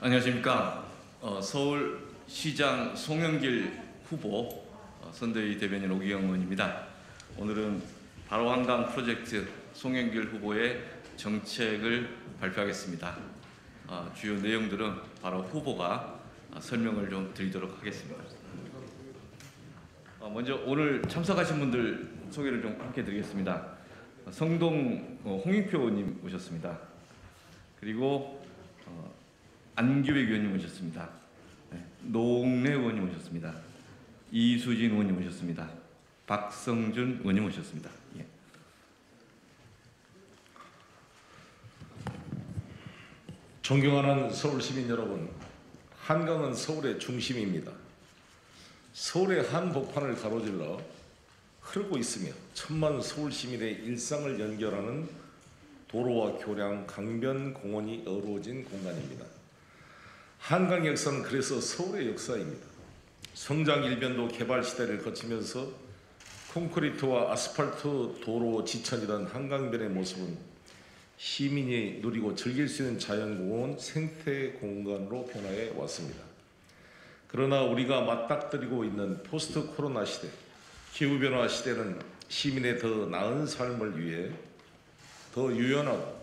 안녕하십니까. 서울시장 송영길 후보 선대위 대변인 오기영 의원입니다. 오늘은 바로 한강 프로젝트 송영길 후보의 정책을 발표하겠습니다. 주요 내용들은 바로 후보가 설명을 좀 드리도록 하겠습니다. 먼저 오늘 참석하신 분들 소개를 좀 함께 드리겠습니다. 성동 홍익표 의원님 오셨습니다. 그리고 안규백 의원님 오셨습니다. 노웅래 의원님 오셨습니다. 이수진 의원님 오셨습니다. 박성준 의원님 오셨습니다. 예. 존경하는 서울 시민 여러분, 한강은 서울의 중심입니다. 서울의 한복판을 가로질러 흐르고 있으며 천만 서울 시민의 일상을 연결하는 도로와 교량, 강변, 공원이 어우러진 공간입니다. 한강 역사는 그래서 서울의 역사입니다. 성장 일변도 개발 시대를 거치면서 콘크리트와 아스팔트 도로 지천이던 한강변의 모습은 시민이 누리고 즐길 수 있는 자연공원, 생태 공간으로 변화해 왔습니다. 그러나 우리가 맞닥뜨리고 있는 포스트 코로나 시대, 기후변화 시대는 시민의 더 나은 삶을 위해 더 유연하고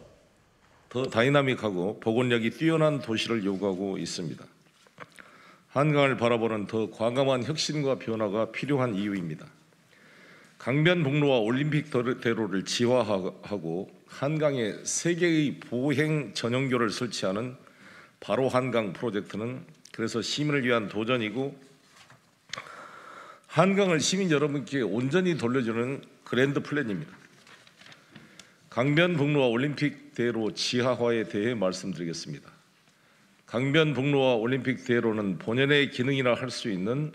더 다이나믹하고 복원력이 뛰어난 도시를 요구하고 있습니다. 한강을 바라보는 더 과감한 혁신과 변화가 필요한 이유입니다. 강변북로와 올림픽대로를 지화하고 한강에 3개의 보행 전용교를 설치하는 바로 한강 프로젝트는 그래서 시민을 위한 도전이고 한강을 시민 여러분께 온전히 돌려주는 그랜드 플랜입니다. 강변북로와 올림픽대로 지하화에 대해 말씀드리겠습니다. 강변북로와 올림픽대로는 본연의 기능이라 할 수 있는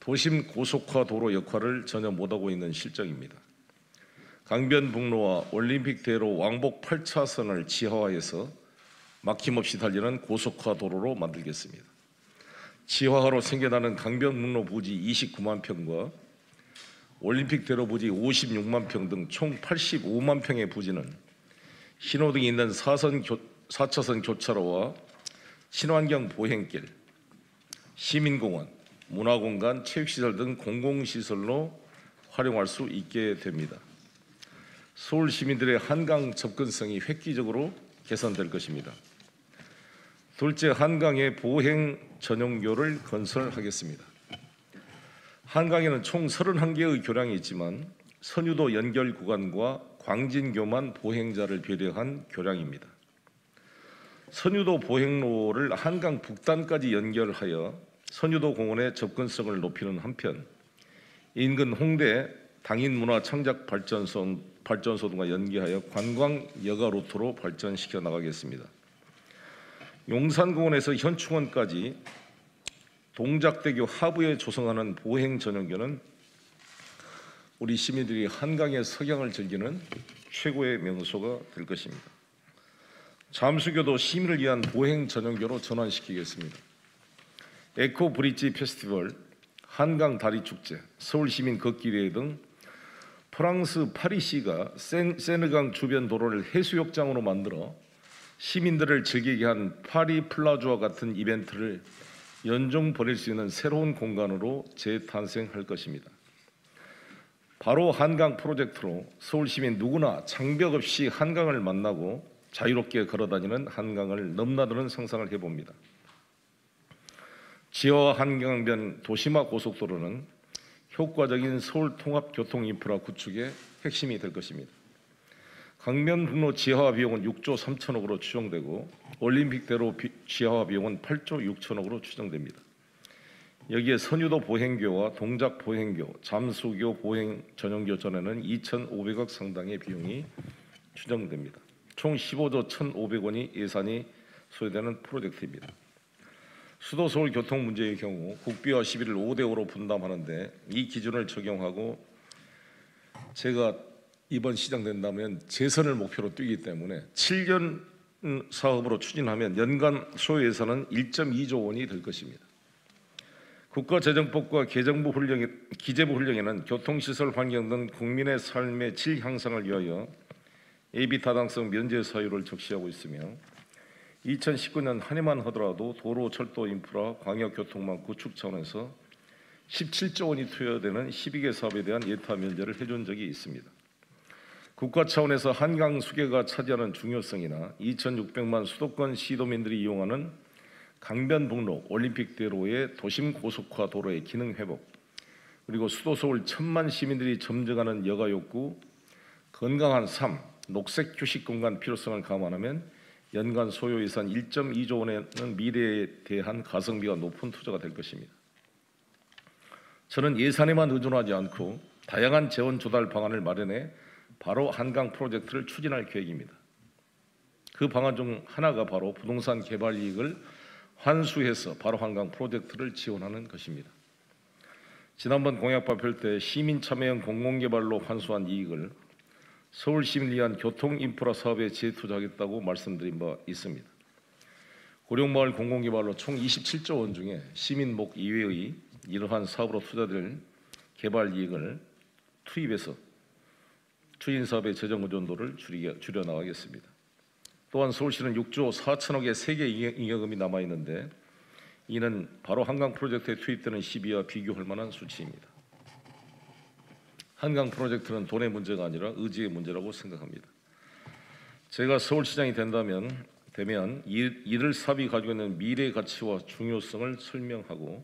도심 고속화 도로 역할을 전혀 못하고 있는 실정입니다. 강변북로와 올림픽대로 왕복 8차선을 지하화해서 막힘없이 달리는 고속화 도로로 만들겠습니다. 지하화로 생겨나는 강변북로 부지 29만 평과 올림픽대로 부지 56만 평 등 총 85만 평의 부지는 신호등이 있는 4차선 교차로와 친환경 보행길, 시민공원, 문화공간, 체육시설 등 공공시설로 활용할 수 있게 됩니다. 서울 시민들의 한강 접근성이 획기적으로 개선될 것입니다. 둘째, 한강에 보행 전용교를 건설하겠습니다. 한강에는 총 31개의 교량이 있지만 선유도 연결 구간과 광진교만 보행자를 배려한 교량입니다. 선유도 보행로를 한강 북단까지 연결하여 선유도 공원의 접근성을 높이는 한편 인근 홍대 당인문화창작발전소 등과 연계하여 관광 여가 루트로 발전시켜 나가겠습니다. 용산공원에서 현충원까지 동작대교 하부에 조성하는 보행 전용교는 우리 시민들이 한강의 석양을 즐기는 최고의 명소가 될 것입니다. 잠수교도 시민을 위한 보행 전용교로 전환시키겠습니다. 에코 브릿지 페스티벌, 한강 다리 축제, 서울 시민 걷기 대회 등 프랑스 파리시가 세느강 주변 도로를 해수욕장으로 만들어 시민들을 즐기게 한 파리 플라주와 같은 이벤트를 연중 벌일 수 있는 새로운 공간으로 재탄생할 것입니다. 바로 한강 프로젝트로 서울 시민 누구나 장벽 없이 한강을 만나고 자유롭게 걸어다니는 한강을 넘나드는 상상을 해봅니다. 지하 한강변 도심화 고속도로는 효과적인 서울 통합 교통 인프라 구축의 핵심이 될 것입니다. 강변북로 지하화 비용은 6조 3천억으로 추정되고 올림픽대로 지하화 비용은 8조 6천억으로 추정됩니다. 여기에 선유도 보행교와 동작 보행교, 잠수교 보행 전용교 전에는 2,500억 상당의 비용이 추정됩니다. 총 15조 1,500원이 예산이 소요되는 프로젝트입니다. 수도 서울 교통 문제의 경우 국비와 시비를 5대5로 분담하는데 이 기준을 적용하고 제가 이번 시장 된다면 재선을 목표로 뛰기 때문에 7년 사업으로 추진하면 연간 소요 예산은 1.2조 원이 될 것입니다. 국가재정법과 기재부 훈령에는 교통시설 환경 등 국민의 삶의 질 향상을 위하여 예비 타당성 면제 사유를 적시하고 있으며 2019년 한 해만 하더라도 도로, 철도, 인프라, 광역교통망 구축 차원에서 17조 원이 투여되는 12개 사업에 대한 예타 면제를 해준 적이 있습니다. 국가 차원에서 한강 수계가 차지하는 중요성이나 2,600만 수도권 시도민들이 이용하는 강변북로 올림픽대로의 도심 고속화 도로의 기능 회복, 그리고 수도 서울 1,000만 시민들이 점증하는 여가 욕구, 건강한 삶, 녹색 휴식 공간 필요성을 감안하면 연간 소요 예산 1.2조 원에는 미래에 대한 가성비가 높은 투자가 될 것입니다. 저는 예산에만 의존하지 않고 다양한 재원 조달 방안을 마련해 바로 한강 프로젝트를 추진할 계획입니다. 그 방안 중 하나가 바로 부동산 개발 이익을 환수해서 바로 한강 프로젝트를 지원하는 것입니다. 지난번 공약 발표 때 시민 참여형 공공개발로 환수한 이익을 서울 시민을 위한 교통 인프라 사업에 재투자하겠다고 말씀드린 바 있습니다. 고령마을 공공개발로 총 27조 원 중에 시민목 이외의 이러한 사업으로 투자될 개발 이익을 투입해서 추진 사업의 재정 의존도를 줄여 나가겠습니다. 또한 서울시는 6조 4천억의 세계 잉여금이 남아 있는데 이는 바로 한강 프로젝트에 투입되는 시비와 비교할 만한 수치입니다. 한강 프로젝트는 돈의 문제가 아니라 의지의 문제라고 생각합니다. 제가 서울시장이 되면 이를 사업이 가지고 있는 미래 가치와 중요성을 설명하고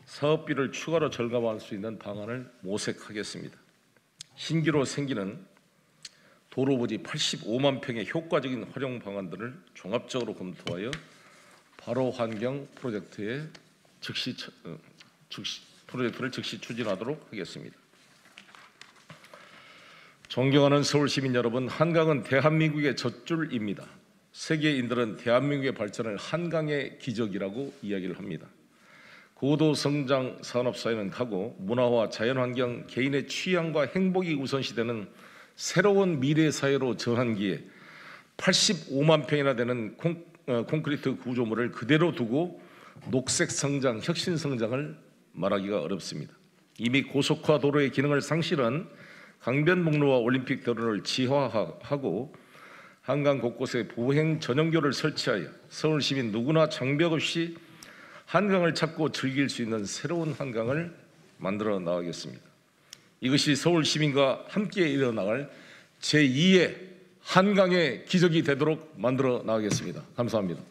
사업비를 추가로 절감할 수 있는 방안을 모색하겠습니다. 신규로 생기는 도로 부지 85만 평의 효과적인 활용 방안들을 종합적으로 검토하여 바로 환경 프로젝트를 즉시 추진하도록 하겠습니다. 존경하는 서울 시민 여러분, 한강은 대한민국의 젖줄입니다. 세계인들은 대한민국의 발전을 한강의 기적이라고 이야기를 합니다. 고도 성장 산업 사회는 가고 문화와 자연환경, 개인의 취향과 행복이 우선시되는 새로운 미래 사회로 전환기에 85만 평이나 되는 콘크리트 구조물을 그대로 두고 녹색 성장, 혁신 성장을 말하기가 어렵습니다. 이미 고속화 도로의 기능을 상실한 강변북로와 올림픽대로를 지하화하고 한강 곳곳에 보행 전용교를 설치하여 서울 시민 누구나 장벽 없이 한강을 찾고 즐길 수 있는 새로운 한강을 만들어 나가겠습니다. 이것이 서울 시민과 함께 일어나갈 제2의 한강의 기적이 되도록 만들어 나가겠습니다. 감사합니다.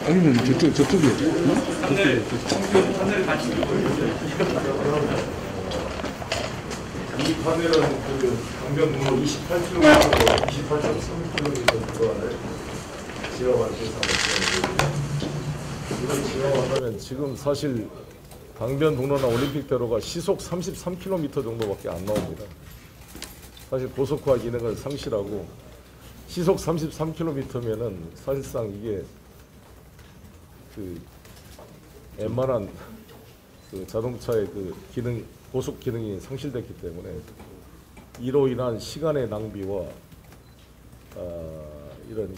아니면 저쪽에. 이 판넬은 그 강변북로 28km, 28.3km 구간을 지하화할 계획입니다. 이걸 지하화하면 지금 사실 강변북로나 올림픽대로가 시속 33km 정도밖에 안 나옵니다. 사실 고속화 기능을 상실하고 시속 33km면은 사실상 이게 그 웬만한 그 자동차의 그 기능, 고속 기능이 상실됐기 때문에 이로 인한 시간의 낭비와 이런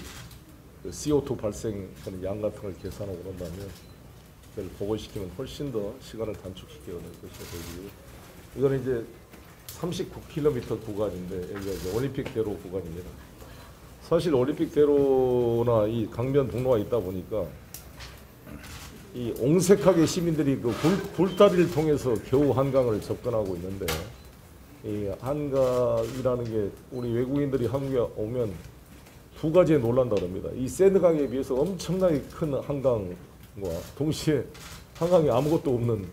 그 CO2 발생하는 양 같은 걸 계산하고 그런다면 그걸 보고시키면 훨씬 더 시간을 단축시켜야 될 것이라 보이고, 이거는 이제 39km 구간인데 여기가 이제 올림픽대로 구간입니다. 사실 올림픽대로나 이 강변북로가 있다 보니까 이 옹색하게 시민들이 그 불다리를 통해서 겨우 한강을 접근하고 있는데, 이 한강이라는 게 우리 외국인들이 한국에 오면 두 가지에 놀란다 그럽니다. 이 세느강에 비해서 엄청나게 큰 한강과 동시에 한강에 아무것도 없는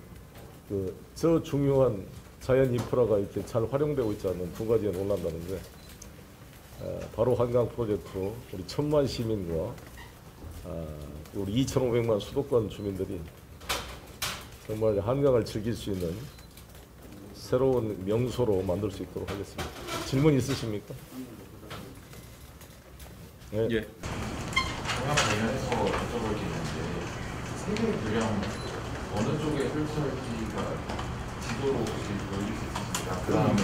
저 중요한 자연 인프라가 이렇게 잘 활용되고 있지 않는 두 가지에 놀란다는데, 바로 한강 프로젝트로 우리 1,000만 시민과 우리 2,500만 수도권 주민들이 정말 한강을 즐길 수 있는 새로운 명소로 만들 수 있도록 하겠습니다. 질문 있으십니까? 네. 예. 동양 관련해서 여쭤볼 게 있는데 세계 교량 어느 쪽에 설치할지가 지도로 혹시 보여줄 수 있습니까? 그 다음에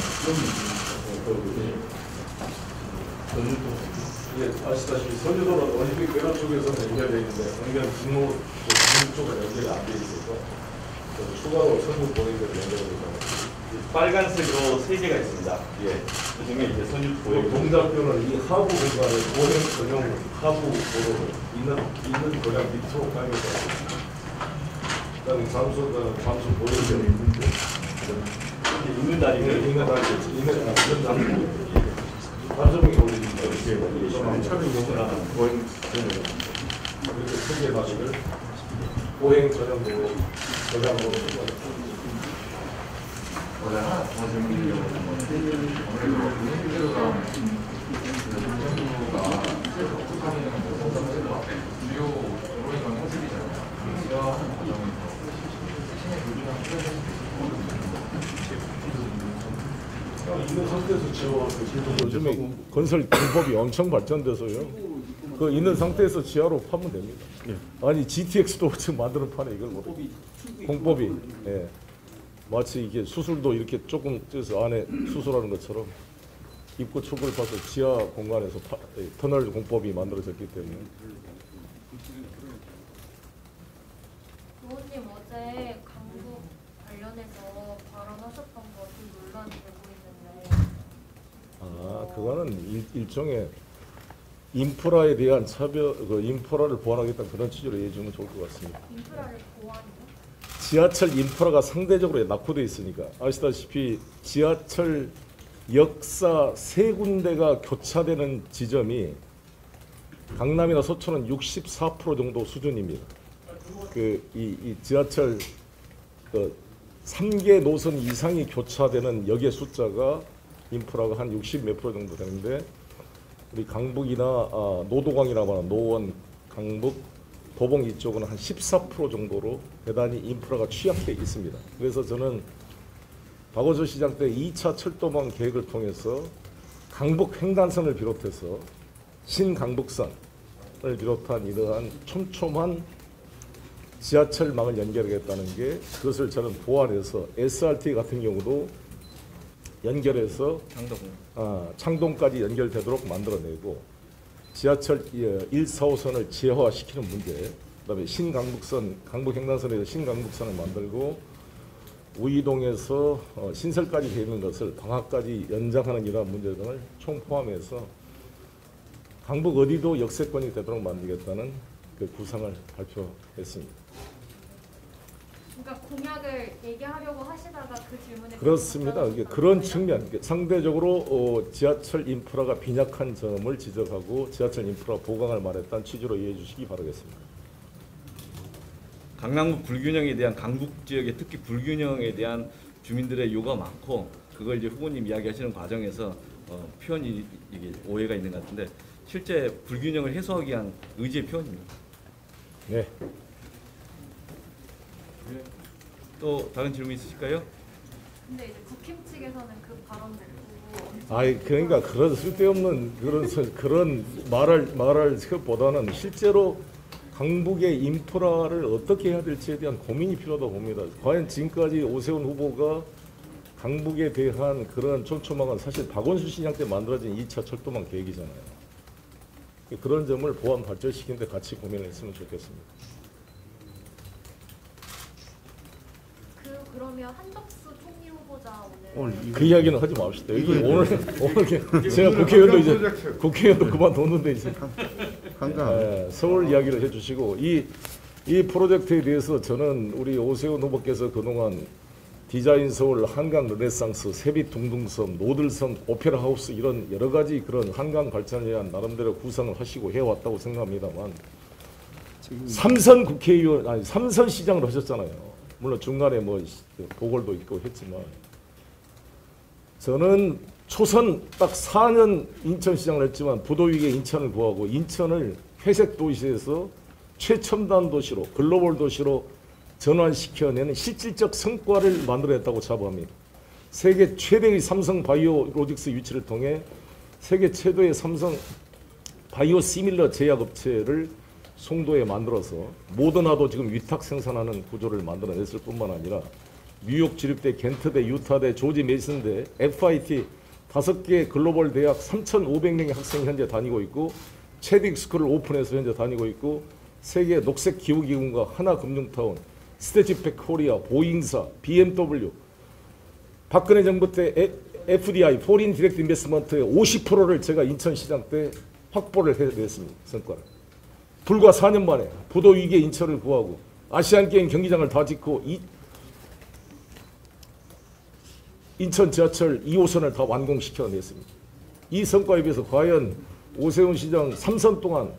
아시다시피 선유도는 올림픽 배관 쪽에서는 연결되어 있는데 연결 분로 쪽은 연결이 안 되어 있어서 추가로 선유 보행대로 연결되고 빨간색으로 세 개가 있습니다. 예. 그 중에 이제 선유 보행. 동작교는 이 하부 공간에 보행 전용 하부 도로를 있는 고량 밑으로 가면서 그다음에 잠수 보행대로 있는데 있는 다리는 있는 다리 반성이 올리는 이렇게 차를 용납하는 보행 전용 이렇게 세개 다리를 보행 전용도로 고량으로 하나 더 질문드리려고 하는 아무래도 실제로가 정부가 적극하는 주요 도로에서는 호텔이잖아요. 지하하는 과정에서 시내 불균형 있는 상태에서 지하 요즘에 건설 공법이 엄청 발전돼서요. 그 있는 상태에서 지하로 파면 됩니다. 아니 GTX도 지금 만드는 판에 이걸 공법이 마치 이게 수술도 이렇게 조금 쪄서 안에 수술하는 것처럼 입구 출구를 봐서 지하 공간에서 터널 공법이 만들어졌기 때문에. 의원님 어제 강북 관련해서 발언하셨던 거 좀 논란이 되고 있는데. 그거는 일종의 인프라에 대한 차별, 인프라를 보완하겠다는 그런 취지로 이해해 주면 좋을 것 같습니다. 인프라를 보완해요? 지하철 인프라가 상대적으로 낙후되어 있으니까 아시다시피 지하철 역사 세 군데가 교차되는 지점이 강남이나 서초는 64% 정도 수준입니다. 이 지하철 3개 노선 이상이 교차되는 역의 숫자가 인프라가 한 60 몇 프로 정도 되는데 우리 강북이나 노도광이라고 하는 노원, 강북, 도봉 이쪽은 한 14% 정도로 대단히 인프라가 취약돼 있습니다. 그래서 저는 박원순 시장 때 2차 철도망 계획을 통해서 강북 횡단선을 비롯해서 신강북선을 비롯한 이러한 촘촘한 지하철망을 연결하겠다는 게 그것을 저는 보완해서 SRT 같은 경우도 연결해서 창동까지 연결되도록 만들어내고 지하철 1, 4호선을 지하화시키는 문제, 그다음에 신강북선, 강북 횡단선에서 신강북선을 만들고 우이동에서 신설까지 되어 있는 것을 방학까지 연장하는 이러한 문제 등을 총 포함해서 강북 어디도 역세권이 되도록 만들겠다는 그 구상을 발표했습니다. 그러니까 공약을 얘기하려고 하시다가 그 질문에 그렇습니다. 그런 측면, 상대적으로 지하철 인프라가 빈약한 점을 지적하고 지하철 인프라 보강을 말했다는 취지로 이해해 주시기 바라겠습니다. 강남구 불균형에 대한 강북 지역의 특히 불균형에 대한 주민들의 요구가 많고 그걸 이제 후보님 이야기하시는 과정에서 표현이 이게 오해가 있는 것 같은데 실제 불균형을 해소하기 위한 의지의 표현입니다. 네. 또 다른 질문 있으실까요? 근데 이제 국힘 측에서는 그 발언을 보고 그러니까 그런 쓸데없는 그런 말할 것보다는 실제로 강북의 인프라를 어떻게 해야 될지에 대한 고민이 필요하다고 봅니다. 과연 지금까지 오세훈 후보가 강북에 대한 그런 촘촘한 사실 박원순 시장 때 만들어진 2차 철도망 계획이잖아요. 그런 점을 보완 발전시키는 데 같이 고민을 했으면 좋겠습니다. 그러면 한덕수 총리 후보자 오늘 그 이야기는 하지 맙시다. 오늘 제가 국회의원도 그만뒀는데 이제 서울 이야기를 해주시고 이 프로젝트에 대해서 저는 우리 오세훈 후보께서 그동안 디자인 서울, 한강 르네상스, 세빛 둥둥섬, 노들섬, 오페라 하우스 이런 여러 가지 그런 한강 발전에 대한 나름대로 구상을 하시고 해왔다고 생각합니다만 삼선 시장을 하셨잖아요. 물론 중간에 뭐 보궐도 있고 했지만 저는 초선 딱 4년 인천시장을 했지만 부도위기에 인천을 구하고 인천을 회색 도시에서 최첨단 도시로 글로벌 도시로 전환시켜내는 실질적 성과를 만들어냈다고 자부합니다. 세계 최대의 삼성 바이오로직스 유치를 통해 세계 최대의 삼성 바이오 시밀러 제약업체를 송도에 만들어서 모더나도 지금 위탁 생산하는 구조를 만들어냈을 뿐만 아니라 뉴욕 주립대, 겐트대, 유타대, 조지 메이슨대, FIT 5개 글로벌 대학 3,500명의 학생이 현재 다니고 있고 체딕 스쿨을 오픈해서 현재 다니고 있고 세계 녹색 기후기금과 하나금융타운, 스태치팩 코리아, 보잉사, BMW, 박근혜 정부 때 FDI, 포린 디렉트 인베스트먼트의 50%를 제가 인천시장 때 확보를 해냈습니다. 성과를. 불과 4년 만에 부도 위기에 인천을 구하고 아시안게임 경기장을 다 짓고 인천 지하철 2호선을 다 완공시켜냈습니다. 이 성과에 비해서 과연 오세훈 시장 3선 동안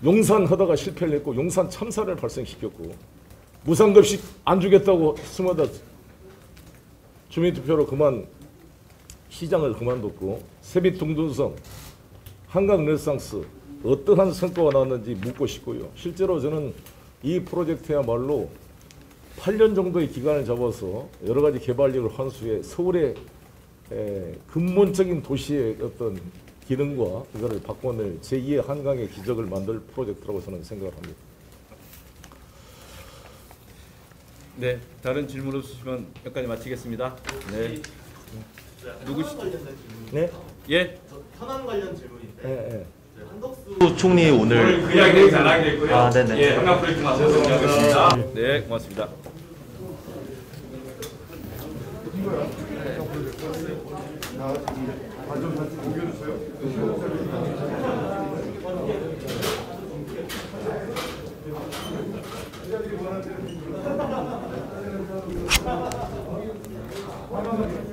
용산 하다가 실패를 했고 용산 참사를 발생시켰고 무상급식 안 주겠다고 스마다 주민투표로 그만 시장을 그만뒀고 세빛둥둥성, 한강 르네상스 어떠한 성과가 나왔는지 묻고 싶고요. 실제로 저는 이 프로젝트야말로 8년 정도의 기간을 잡아서 여러 가지 개발력을 환수해 서울의 근본적인 도시의 어떤 기능과 이거를 바꿔낼 제2의 한강의 기적을 만들 프로젝트라고 저는 생각을 합니다. 네, 다른 질문 없으시면 여기까지 마치겠습니다. 네. 누구시죠? 네? 예. 현안 관련 질문인데 네. 한덕수 총리 오늘 그 이야기 잘하겠고요. 아, 네네. 예, 한강 프로젝트 마저 정리하겠습니다. 네, 고맙습니다. 네.